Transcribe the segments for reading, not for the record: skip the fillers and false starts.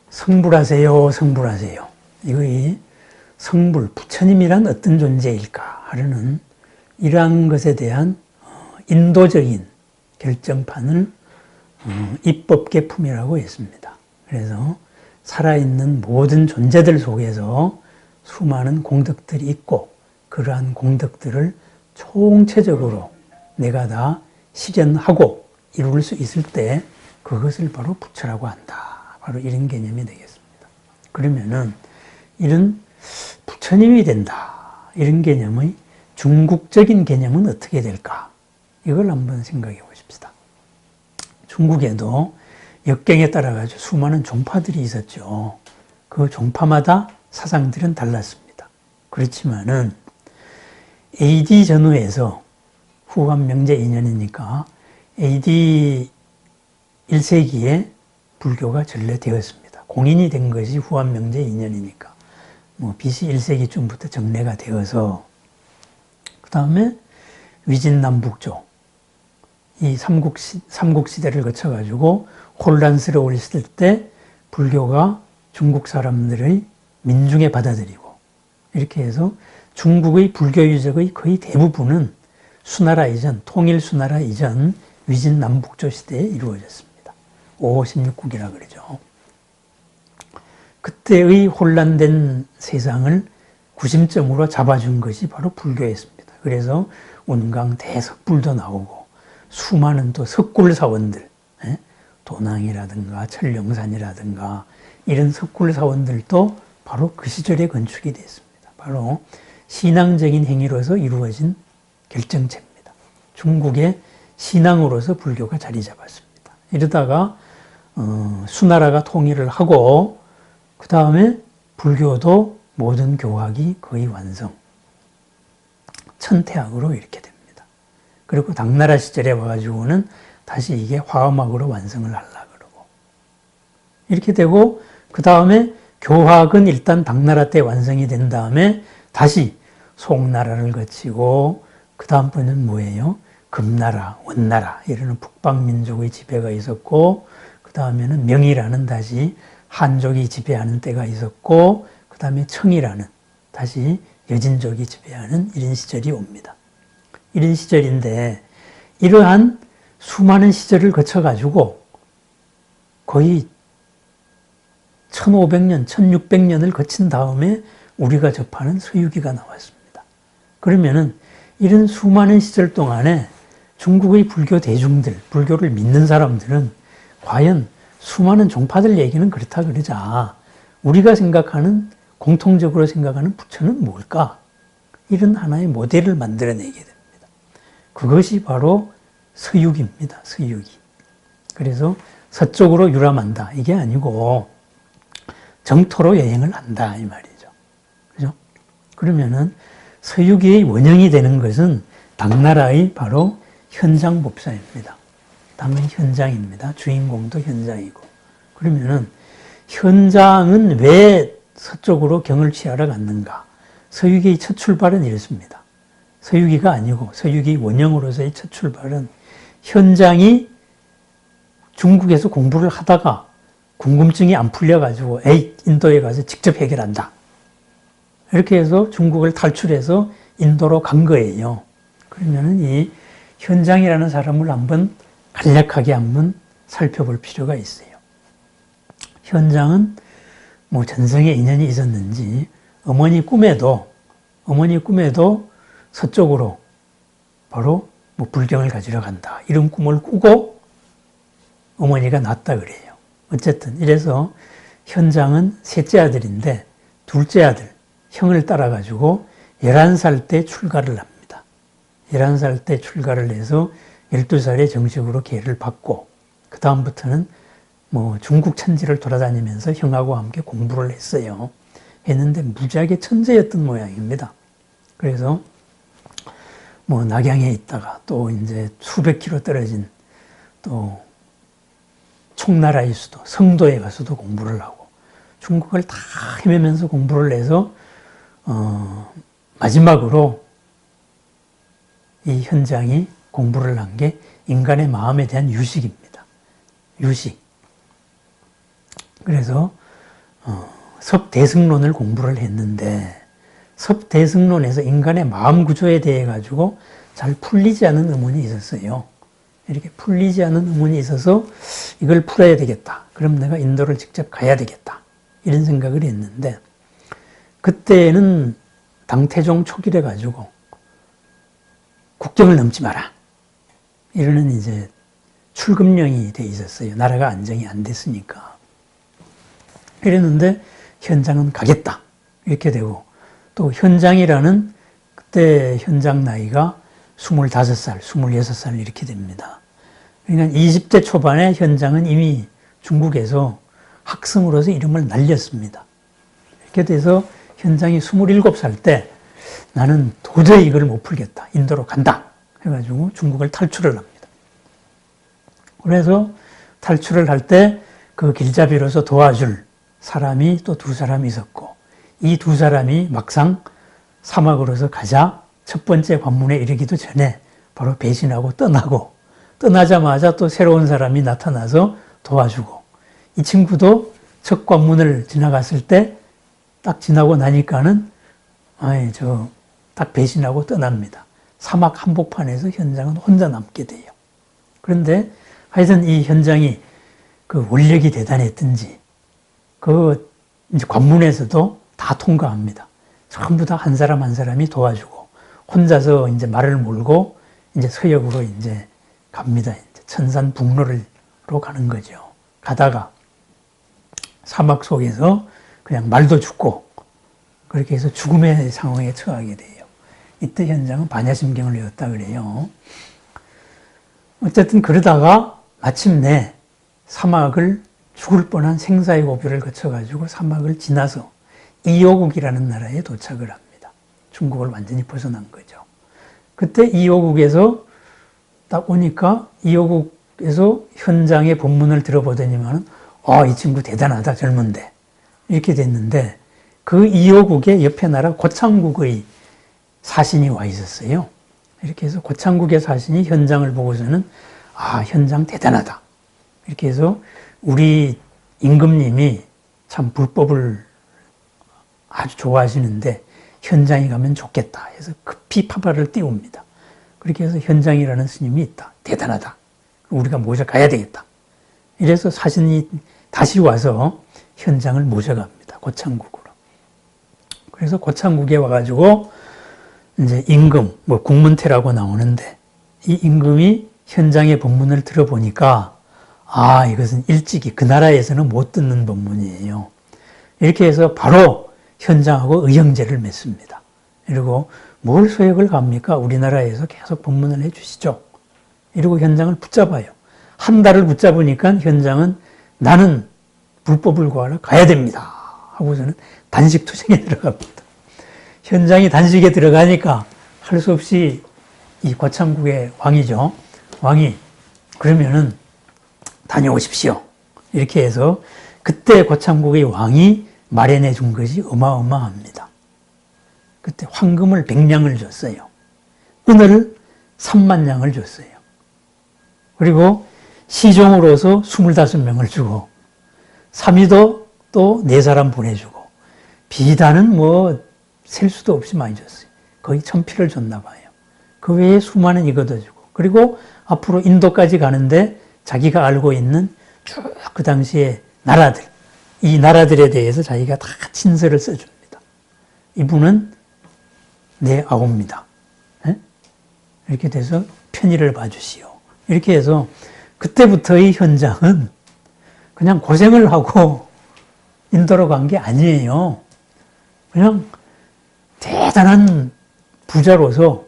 성불하세요, 성불하세요. 이 성불, 부처님이란 어떤 존재일까 하려는 이러한 것에 대한 인도적인 결정판을 입법계품이라고 했습니다. 그래서 살아있는 모든 존재들 속에서 수많은 공덕들이 있고 그러한 공덕들을 총체적으로 내가 다 실현하고 이룰 수 있을 때 그것을 바로 부처라고 한다. 바로 이런 개념이 되겠습니다. 그러면은 이런 부처님이 된다. 이런 개념의 중국적인 개념은 어떻게 될까? 이걸 한번 생각해 보십시다. 중국에도 역경에 따라 가지고 수많은 종파들이 있었죠. 그 종파마다 사상들은 달랐습니다. 그렇지만은 AD 전후에서 후한 명제 2년이니까 AD 1세기에 불교가 전래되었습니다. 공인이 된 것이 후한 명제 2년이니까 BC 1세기쯤부터 정례가 되어서 그 다음에 위진남북조 이 삼국시대를 거쳐가지고 혼란스러웠을 때 불교가 중국 사람들의 민중에 받아들이고 이렇게 해서 중국의 불교 유적의 거의 대부분은 수나라 이전, 통일 수나라 이전 위진남북조 시대에 이루어졌습니다. 5, 16국이라 그러죠. 그때의 혼란된 세상을 구심점으로 잡아준 것이 바로 불교였습니다. 그래서 운강 대석불도 나오고 수많은 또 석굴사원들, 도낭이라든가 철령산이라든가 이런 석굴사원들도 바로 그 시절에 건축이 됐습니다. 바로 신앙적인 행위로서 이루어진 결정체입니다. 중국의 신앙으로서 불교가 자리 잡았습니다. 이러다가 수나라가 통일을 하고 그 다음에 불교도 모든 교학이 거의 완성, 천태학으로 이렇게 됩니다. 그리고 당나라 시절에 와가지고는 다시 이게 화엄학으로 완성을 하려고 그러고 이렇게 되고 그 다음에 교학은 일단 당나라 때 완성이 된 다음에 다시 송나라를 거치고 그 다음번에는 뭐예요? 금나라, 원나라 이러는 북방민족의 지배가 있었고 그 다음에는 명이라는 다시 한족이 지배하는 때가 있었고 그 다음에 청이라는 다시 여진족이 지배하는 이런 시절이 옵니다. 이런 시절인데 이러한 수많은 시절을 거쳐가지고 거의 1500년, 1600년을 거친 다음에 우리가 접하는 서유기가 나왔습니다. 그러면은 이런 수많은 시절 동안에 중국의 불교 대중들, 불교를 믿는 사람들은 과연 수많은 종파들 얘기는 그렇다 그러자 우리가 생각하는 공통적으로 생각하는 부처는 뭘까? 이런 하나의 모델을 만들어내게 됩니다. 그것이 바로 서유기입니다. 서유기. 그래서 서쪽으로 유람한다. 이게 아니고 정토로 여행을 한다. 이 말이죠. 그죠? 그러면은 서유기의 원형이 되는 것은 당나라의 바로 현장법사입니다. 당은 현장입니다. 주인공도 현장이고. 그러면은 현장은 왜 서쪽으로 경을 취하러 갔는가? 서유기의 첫 출발은 이렇습니다. 서유기가 아니고 서유기 원형으로서의 첫 출발은 현장이 중국에서 공부를 하다가 궁금증이 안 풀려가지고 인도에 가서 직접 해결한다. 이렇게 해서 중국을 탈출해서 인도로 간 거예요. 그러면은 이 현장이라는 사람을 한번 간략하게 한번 살펴볼 필요가 있어요. 현장은 뭐 전생에 인연이 있었는지 어머니 꿈에도 서쪽으로 바로 뭐 불경을 가지러 간다. 이런 꿈을 꾸고 어머니가 낳았다 그래요. 어쨌든 이래서 현장은 셋째 아들인데 둘째 아들, 형을 따라가지고 11살 때 출가를 합니다. 11살 때 출가를 해서 12살에 정식으로 계를 받고 그 다음부터는 뭐 중국 천지를 돌아다니면서 형하고 함께 공부를 했어요. 했는데 무지하게 천재였던 모양입니다. 그래서 뭐 낙양에 있다가 또 이제 수백 킬로 떨어진 또 총나라의 수도 성도에 가서도 공부를 하고 중국을 다 헤매면서 공부를 해서 마지막으로 이 현장이 공부를 한 게 인간의 마음에 대한 유식입니다. 유식. 그래서 섭대승론을 공부를 했는데 섭대승론에서 인간의 마음 구조에 대해 가지고 잘 풀리지 않은 의문이 있었어요. 이렇게 풀리지 않은 의문이 있어서 이걸 풀어야 되겠다. 그럼 내가 인도를 직접 가야 되겠다. 이런 생각을 했는데 그때는 당태종 초기래 가지고 국경을 넘지 마라. 이러는 이제 출금령이 돼 있었어요. 나라가 안정이 안 됐으니까. 이랬는데 현장은 가겠다. 이렇게 되고 또 현장이라는 그때 현장 나이가 25살, 26살 이렇게 됩니다. 그러니까 20대 초반에 현장은 이미 중국에서 학생으로서 이름을 날렸습니다. 이렇게 돼서 현장이 27살 때 나는 도저히 이걸 못 풀겠다. 인도로 간다. 해가지고 중국을 탈출을 합니다. 그래서 탈출을 할 때 그 길잡이로서 도와줄 사람이 또 두 사람이 있었고 이 두 사람이 막상 사막으로서 가자 첫 번째 관문에 이르기도 전에 바로 배신하고 떠나고 떠나자마자 또 새로운 사람이 나타나서 도와주고 이 친구도 첫 관문을 지나갔을 때 딱 지나고 나니까는 딱 배신하고 떠납니다. 사막 한복판에서 현장은 혼자 남게 돼요. 그런데 하여튼 이 현장이 그 원력이 대단했든지 그 이제 관문에서도 다 통과합니다. 전부 다 한 사람 한 사람이 도와주고 혼자서 이제 말을 몰고 이제 서역으로 이제 갑니다. 이제 천산북로로 가는 거죠. 가다가 사막 속에서 그냥 말도 죽고 그렇게 해서 죽음의 상황에 처하게 돼요. 이때 현장은 반야심경을 외웠다 그래요. 어쨌든 그러다가 마침내 사막을 죽을 뻔한 생사의 고비를 거쳐가지고 사막을 지나서 이호국이라는 나라에 도착을 합니다. 중국을 완전히 벗어난 거죠. 그때 이호국에서 딱 오니까 이호국에서 현장의 본문을 들어보더니만 이 친구 대단하다 젊은데 이렇게 됐는데 그 이호국의 옆에 나라 고창국의 사신이 와 있었어요. 이렇게 해서 고창국의 사신이 현장을 보고서는 현장 대단하다. 이렇게 해서 우리 임금님이 참 불법을 아주 좋아하시는데 현장에 가면 좋겠다 해서 급히 파발을 띄웁니다. 그렇게 해서 현장이라는 스님이 있다. 대단하다. 우리가 모셔 가야 되겠다. 이래서 사신이 다시 와서 현장을 모셔갑니다. 고창국으로. 그래서 고창국에 와가지고 이제 임금, 국문태라고 나오는데 이 임금이 현장의 법문을 들어보니까 이것은 일찍이 그 나라에서는 못 듣는 법문이에요. 이렇게 해서 바로 현장하고 의형제를 맺습니다. 그리고 뭘 소역을 갑니까? 우리나라에서 계속 법문을 해주시죠. 이러고 현장을 붙잡아요. 한 달을 붙잡으니까 현장은 나는 불법을 구하러 가야 됩니다. 하고서는 단식투쟁에 들어갑니다. 현장이 단식에 들어가니까 할 수 없이 이 고창국의 왕이죠. 왕이 그러면은 다녀오십시오. 이렇게 해서 그때 고창국의 왕이 마련해 준 것이 어마어마합니다. 그때 황금을 100냥을 줬어요. 은을 30,000냥을 줬어요. 그리고 시종으로서 25명을 주고 사미도 또 4사람 보내주고 비단은 셀 수도 없이 많이 줬어요. 거의 1000피를 줬나 봐요. 그 외에 수많은 이것도 주고 그리고 앞으로 인도까지 가는데 자기가 알고 있는 쭉 그 당시에 나라들 이 나라들에 대해서 자기가 다 친서를 써줍니다. 이분은 내 아우입니다. 이렇게 돼서 편의를 봐주시오. 이렇게 해서 그때부터의 현장은 그냥 고생을 하고 인도로 간 게 아니에요. 그냥 대단한 부자로서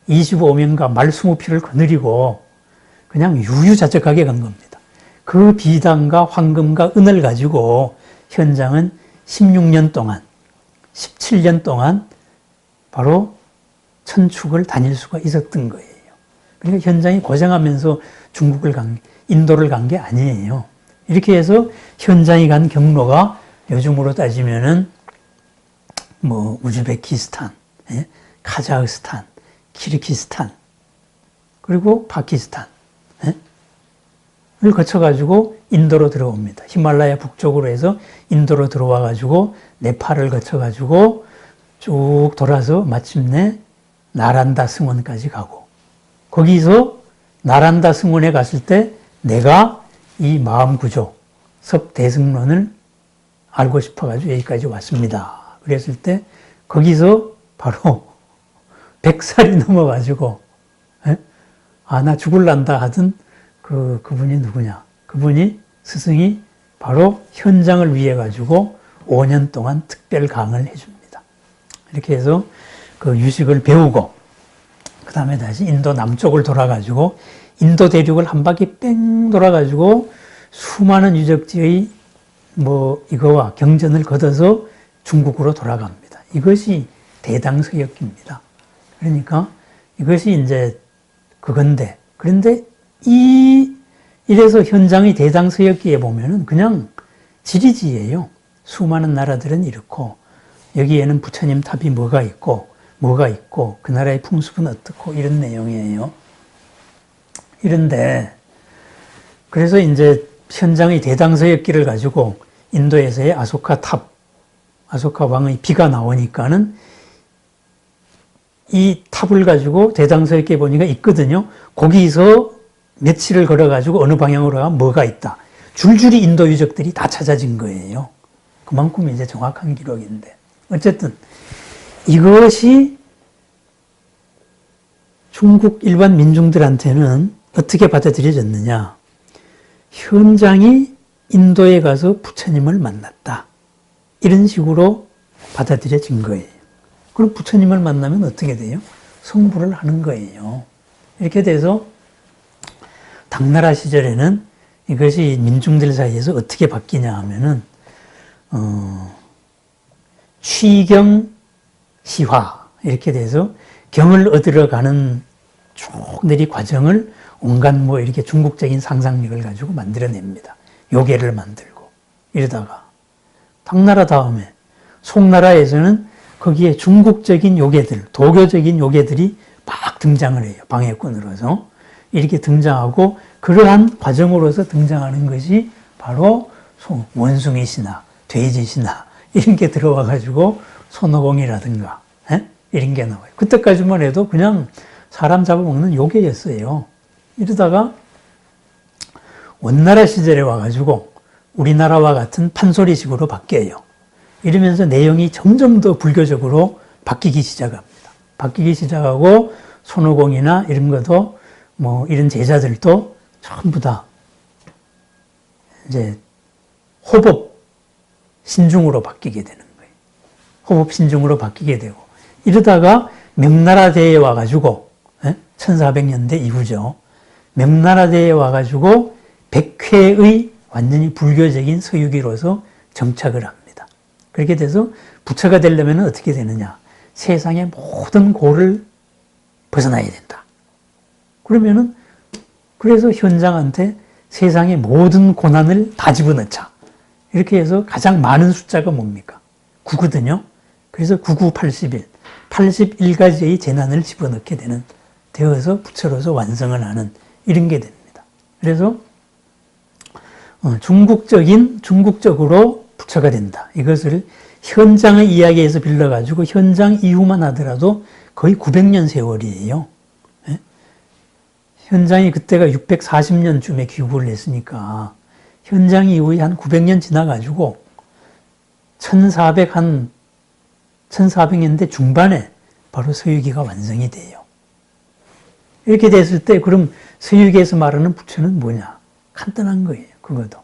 25명과 말 20피를 거느리고 그냥 유유자적하게 간 겁니다. 그 비단과 황금과 은을 가지고 현장은 16년 동안, 17년 동안 바로 천축을 다닐 수가 있었던 거예요. 그러니까 현장이 고생하면서 인도를 간 게 아니에요. 이렇게 해서 현장이 간 경로가 요즘으로 따지면은 우즈베키스탄, 카자흐스탄, 키르기스탄, 그리고 파키스탄. 거쳐가지고 인도로 들어옵니다. 히말라야 북쪽으로 해서 인도로 들어와가지고 네팔을 거쳐가지고 쭉 돌아서 마침내 나란다 승원까지 가고, 거기서 나란다 승원에 갔을 때 내가 이 마음 구조, 섭대승론을 알고 싶어가지고 여기까지 왔습니다. 그랬을 때 거기서 바로 100살이 넘어가지고 나 죽을란다 하던 그분이 누구냐? 그분이 스승이 바로 현장을 위해 가지고 5년 동안 특별 강을 해줍니다. 이렇게 해서 그 유식을 배우고 그 다음에 다시 인도 남쪽을 돌아가지고 인도 대륙을 한 바퀴 뺑 돌아가지고 수많은 유적지의 이거와 경전을 거둬서 중국으로 돌아갑니다. 이것이 대당서역기입니다. 그러니까 이것이 이제 그건데, 그런데 이래서 현장의 대당서역기에 보면은 그냥 지리지예요. 수많은 나라들은 이렇고, 여기에는 부처님 탑이 뭐가 있고, 그 나라의 풍습은 어떻고, 이런 내용이에요. 이런데, 그래서 이제 현장의 대당서역기를 가지고 인도에서의 아소카 탑, 아소카 왕의 비가 나오니까는 이 탑을 가지고 대당서역기에 보니까 있거든요. 거기서 며칠을 걸어가지고 어느 방향으로 가면 뭐가 있다. 줄줄이 인도 유적들이 다 찾아진 거예요. 그만큼 이제 정확한 기록인데. 어쨌든 이것이 중국 일반 민중들한테는 어떻게 받아들여졌느냐. 현장이 인도에 가서 부처님을 만났다. 이런 식으로 받아들여진 거예요. 그럼 부처님을 만나면 어떻게 돼요? 성불을 하는 거예요. 이렇게 돼서 당나라 시절에는 이것이 민중들 사이에서 어떻게 바뀌냐 하면은 취경 시화 이렇게 돼서 경을 얻으러 가는 쭉 내리 과정을 온갖 이렇게 중국적인 상상력을 가지고 만들어냅니다. 요괴를 만들고 이러다가 당나라 다음에 송나라에서는 거기에 중국적인 요괴들, 도교적인 요괴들이 막 등장을 해요. 방해꾼으로서. 이렇게 등장하고 그러한 과정으로서 등장하는 것이 바로 원숭이 신화, 돼지 신화 이런 게 들어와가지고 손오공이라든가 이런 게 나와요. 그때까지만 해도 그냥 사람 잡아먹는 요괴였어요. 이러다가 원나라 시절에 와가지고 우리나라와 같은 판소리식으로 바뀌어요. 이러면서 내용이 점점 더 불교적으로 바뀌기 시작합니다. 바뀌기 시작하고 손오공이나 이런 것도 이런 제자들도 전부 다 이제 호법 신중으로 바뀌게 되는 거예요. 호법 신중으로 바뀌게 되고 이러다가 명나라 대에 와가지고 1400년대 이후죠. 명나라 대에 와가지고 백회의 완전히 불교적인 서유기로서 정착을 합니다. 그렇게 돼서 부처가 되려면 어떻게 되느냐. 세상의 모든 고를 벗어나야 된다. 그래서 현장한테 세상의 모든 고난을 다 집어넣자. 이렇게 해서 가장 많은 숫자가 뭡니까? 9거든요. 그래서 99, 81. 81가지의 재난을 집어넣게 되어서 부처로서 완성을 하는 이런 게 됩니다. 그래서 중국적으로 부처가 된다. 이것을 현장의 이야기에서 빌려가지고 현장 이후만 하더라도 거의 900년 세월이에요. 현장이 그때가 640년쯤에 귀국을 했으니까 현장 이후에 한 900년 지나가지고 1400년대 중반에 바로 서유기가 완성이 돼요. 이렇게 됐을 때 그럼 서유기에서 말하는 부처는 뭐냐? 간단한 거예요. 그것도.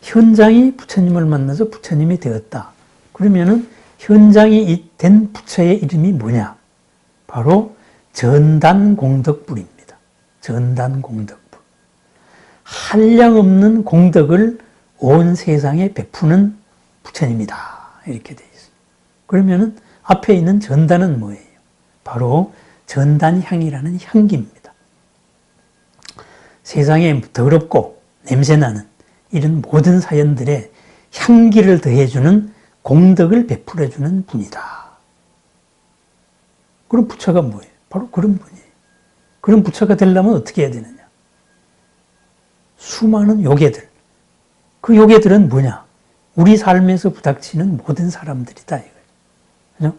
현장이 부처님을 만나서 부처님이 되었다. 그러면은 현장이 된 부처의 이름이 뭐냐? 바로 전단공덕불입니다. 전단공덕불. 한량없는 공덕을 온 세상에 베푸는 부처님이다. 이렇게 되어 있어요. 그러면은 앞에 있는 전단은 뭐예요? 바로 전단향이라는 향기입니다. 세상에 더럽고 냄새나는 이런 모든 사연들에 향기를 더해주는 공덕을 베풀어주는 분이다. 그럼 부처가 뭐예요? 바로 그런 분이에요. 그런 부처가 되려면 어떻게 해야 되느냐? 수많은 요괴들. 그 요괴들은 뭐냐? 우리 삶에서 부닥치는 모든 사람들이다. 그죠?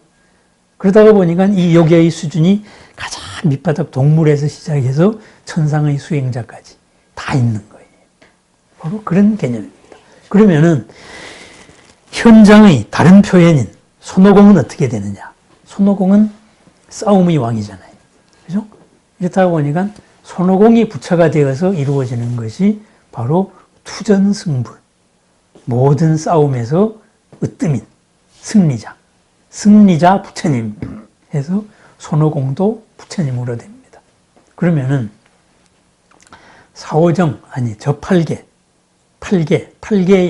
그러다가 보니까 이 요괴의 수준이 가장 밑바닥 동물에서 시작해서 천상의 수행자까지 다 있는 거예요. 바로 그런 개념입니다. 그러면은 현장의 다른 표현인 손오공은 어떻게 되느냐? 손오공은 싸움의 왕이잖아요. 그죠? 이렇다 보니까 손오공이 부처가 되어서 이루어지는 것이 바로 투전승불. 모든 싸움에서 으뜸인 승리자. 승리자 부처님 해서 손오공도 부처님으로 됩니다. 그러면은 사오정, 아니 저 팔계의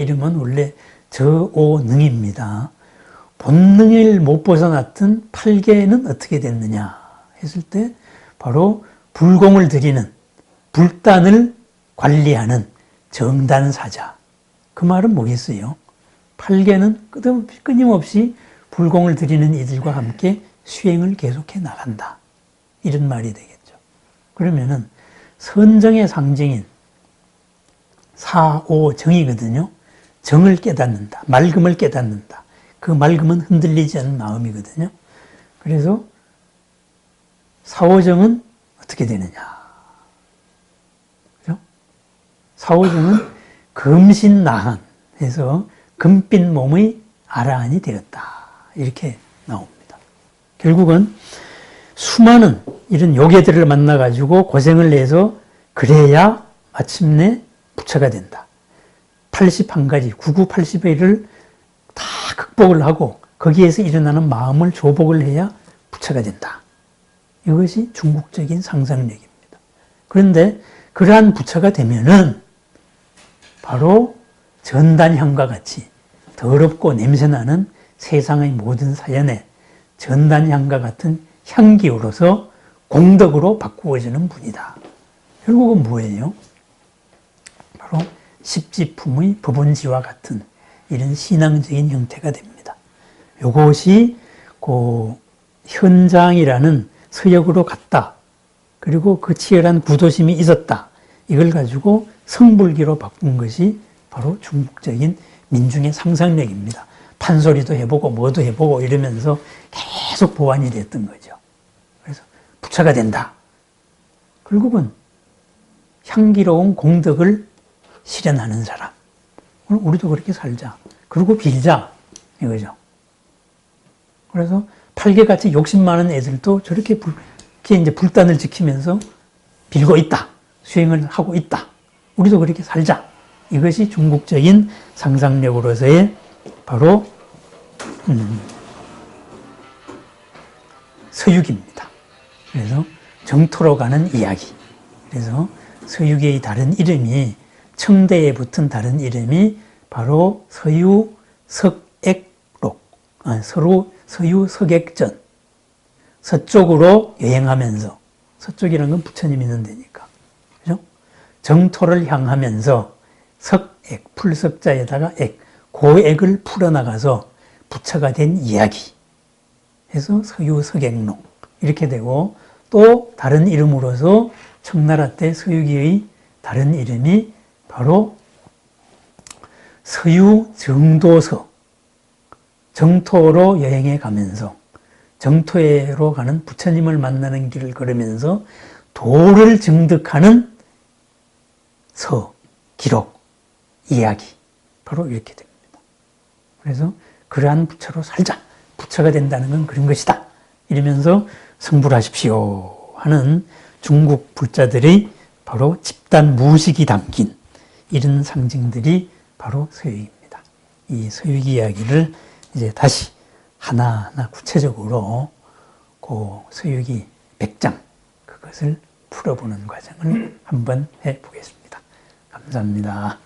이름은 원래 저오능입니다. 본능을 못 벗어났던 팔계는 어떻게 됐느냐 했을 때 바로 불공을 드리는, 불단을 관리하는 정단사자. 그 말은 뭐겠어요? 팔계는 끊임없이 불공을 드리는 이들과 함께 수행을 계속해 나간다. 이런 말이 되겠죠. 그러면은 선정의 상징인 사오정이거든요. 정을 깨닫는다. 맑음을 깨닫는다. 그 맑음은 흔들리지 않는 마음이거든요. 그래서 사오정은 어떻게 되느냐. 그죠? 사오정은 금신나한 해서 금빛 몸의 아라한이 되었다. 이렇게 나옵니다. 결국은 수많은 이런 요괴들을 만나가지고 고생을 내서 그래야 마침내 부처가 된다. 81가지, 9980회를 다 극복을 하고 거기에서 일어나는 마음을 조복을 해야 부처가 된다. 이것이 중국적인 상상력입니다. 그런데 그러한 부처가 되면은 바로 전단향과 같이 더럽고 냄새나는 세상의 모든 사연에 전단향과 같은 향기로서 공덕으로 바꾸어지는 분이다. 결국은 뭐예요? 바로 십지품의 법원지와 같은 이런 신앙적인 형태가 됩니다. 이것이 그 현장이라는 서역으로 갔다. 그리고 그 치열한 구도심이 있었다. 이걸 가지고 성불기로 바꾼 것이 바로 중국적인 민중의 상상력입니다. 판소리도 해보고 뭐도 해보고 이러면서 계속 보완이 됐던 거죠. 그래서 부처가 된다. 결국은 향기로운 공덕을 실현하는 사람. 우리도 그렇게 살자. 그리고 빌자. 이거죠. 그래서 팔개같이 욕심 많은 애들도 저렇게 이제 불단을 지키면서 빌고 있다. 수행을 하고 있다. 우리도 그렇게 살자. 이것이 중국적인 상상력으로서의 바로 서육입니다. 그래서 정토로 가는 이야기. 그래서 서육의 다른 이름이 청대에 붙은 다른 이름이 바로 서유석액록, 서유석액전. 서쪽으로 여행하면서, 서쪽이라는 건 부처님이 있는 데니까. 그죠? 정토를 향하면서 석액, 풀석자에다가 액, 고액을 풀어나가서 부처가 된 이야기. 해서 서유석액록. 이렇게 되고, 또 다른 이름으로서 청나라 때 서유기의 다른 이름이 바로 서유정도서. 정토로 여행해 가면서 정토로 가는 부처님을 만나는 길을 걸으면서 도를 증득하는 서, 기록, 이야기. 바로 이렇게 됩니다. 그래서 그러한 부처로 살자. 부처가 된다는 건 그런 것이다. 이러면서 성불하십시오 하는 중국 불자들의 바로 집단 무식이 담긴 이런 상징들이 바로 서유입니다. 이 서유 이야기를 이제 다시 하나하나 구체적으로 그 서유기 100장 그것을 풀어보는 과정을 한번 해보겠습니다. 감사합니다.